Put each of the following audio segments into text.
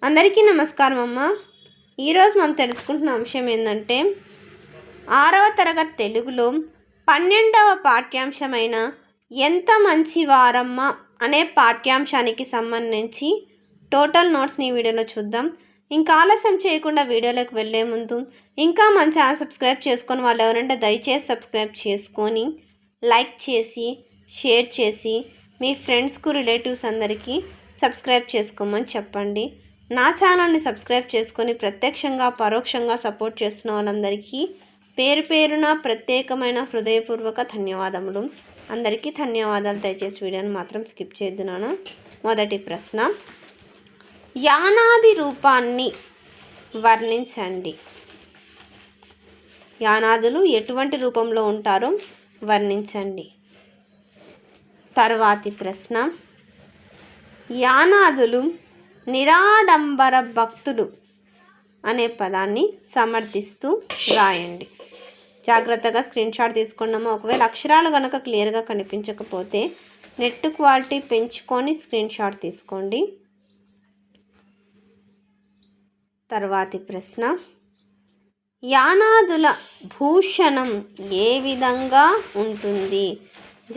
అందరికీ నమస్కారం అమ్మ. ఈరోజు మనం తెలుసుకుంటున్న అంశం ఏంటంటే 6వ తరగతి తెలుగులో 12వ పాఠ్యాంశమైన ఎంత మంచి వారమ్మ అనే పాఠ్యాంశానికి సంబంధించి టోటల్ నోట్స్ని ఈ వీడియోలో చూద్దాం. ఇంకా ఆలస్యం చేయకుండా వీడియోలోకి వెళ్ళే ముందు ఇంకా మన ఛానల్ సబ్స్క్రైబ్ చేసుకొని వాళ్ళు ఎవరంటే దయచేసి సబ్స్క్రైబ్ చేసుకొని లైక్ చేసి షేర్ చేసి మీ ఫ్రెండ్స్కు రిలేటివ్స్ అందరికీ సబ్స్క్రైబ్ చేసుకోమని చెప్పండి. నా ఛానల్ని సబ్స్క్రైబ్ చేసుకొని ప్రత్యక్షంగా పరోక్షంగా సపోర్ట్ చేస్తున్న వాళ్ళందరికీ పేరు పేరున ప్రత్యేకమైన హృదయపూర్వక ధన్యవాదములు. అందరికీ ధన్యవాదాలు. దయచేసి వీడియోని మాత్రం స్కిప్ చేద్దున్నాను. మొదటి ప్రశ్న, యానాది రూపాన్ని వర్ణించండి. యానాదులు ఎటువంటి రూపంలో ఉంటారో వర్ణించండి. తర్వాతి ప్రశ్న, యానాదులు నిరాడంబర భక్తుడు అనే పదాన్ని సమర్థిస్తూ రాయండి. జాగ్రత్తగా స్క్రీన్ షాట్ తీసుకున్నాము. ఒకవేళ అక్షరాలు కనుక క్లియర్గా కనిపించకపోతే నెట్ క్వాలిటీ పెంచుకొని స్క్రీన్ షాట్ తీసుకోండి. తర్వాతి ప్రశ్న, యానాదుల భూషణం ఏ విధంగా ఉంటుంది?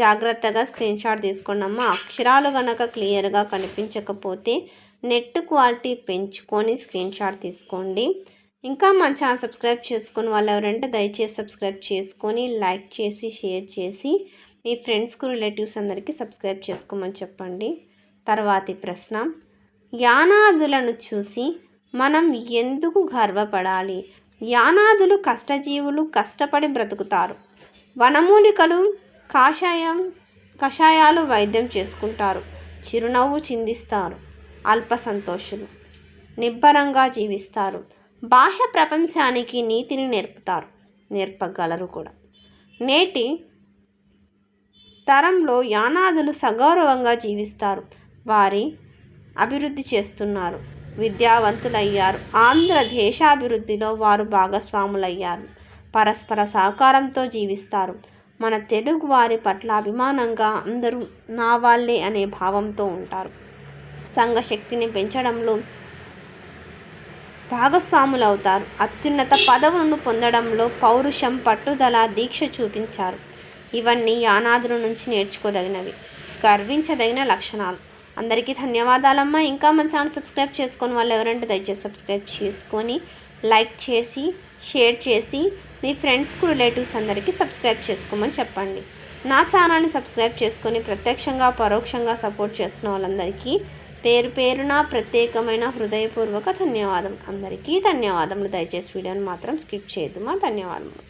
జాగ్రత్తగా స్క్రీన్ షాట్ తీసుకున్నాము. అక్షరాలు కనుక క్లియర్గా కనిపించకపోతే నెట్ క్వాలిటీ పెంచుకొని స్క్రీన్ షాట్ తీసుకోండి. ఇంకా మన ఛానల్ సబ్స్క్రైబ్ చేసుకుని వాళ్ళు ఎవరంటే దయచేసి సబ్స్క్రైబ్ చేసుకొని లైక్ చేసి షేర్ చేసి మీ ఫ్రెండ్స్కు రిలేటివ్స్ అందరికీ సబ్స్క్రైబ్ చేసుకోమని చెప్పండి. తర్వాతి ప్రశ్న, యానాదులను చూసి మనం ఎందుకు గర్వపడాలి? యానాదులు కష్టజీవులు, కష్టపడి బ్రతుకుతారు. వనమూలికలు కషాయాలు వైద్యం చేసుకుంటారు. చిరునవ్వు చిందిస్తారు. అల్ప సంతోషులు, నిబ్బరంగా జీవిస్తారు. బాహ్య ప్రపంచానికి నీతిని నేర్పగలరు కూడా. నేటి తరంలో యానాదులు సగౌరవంగా జీవిస్తారు. వారి అభివృద్ధి చేస్తున్నారు. విద్యావంతులయ్యారు. ఆంధ్రదేశాభివృద్ధిలో వారు భాగస్వాములయ్యారు. పరస్పర సహకారంతో జీవిస్తారు. మన తెలుగు వారి పట్ల అభిమానంగా అందరూ నా వాళ్ళే అనే భావంతో ఉంటారు. సంఘశక్తిని పెంచడంలో భాగస్వాములవుతారు. అత్యున్నత పదవులను పొందడంలో పౌరుషం, పట్టుదల, దీక్ష చూపించారు. ఇవన్నీ యానాదుల నుంచి నేర్చుకోదగినవి, గర్వించదగిన లక్షణాలు. అందరికీ ధన్యవాదాలమ్మా. ఇంకా మన ఛానల్ సబ్స్క్రైబ్ చేసుకొని వాళ్ళు ఎవరంటే దయచేసి సబ్స్క్రైబ్ చేసుకొని లైక్ చేసి షేర్ చేసి మీ ఫ్రెండ్స్కు రిలేటివ్స్ అందరికీ సబ్స్క్రైబ్ చేసుకోమని చెప్పండి. నా ఛానల్ని సబ్స్క్రైబ్ చేసుకొని ప్రత్యక్షంగా పరోక్షంగా సపోర్ట్ చేస్తున్న వాళ్ళందరికీ పేరు పేరున ప్రత్యేకమైన హృదయపూర్వక ధన్యవాదం. అందరికీ ధన్యవాదములు. దయచేసి వీడియోని మాత్రం స్కిప్ చేయొద్దు. ధన్యవాదములు.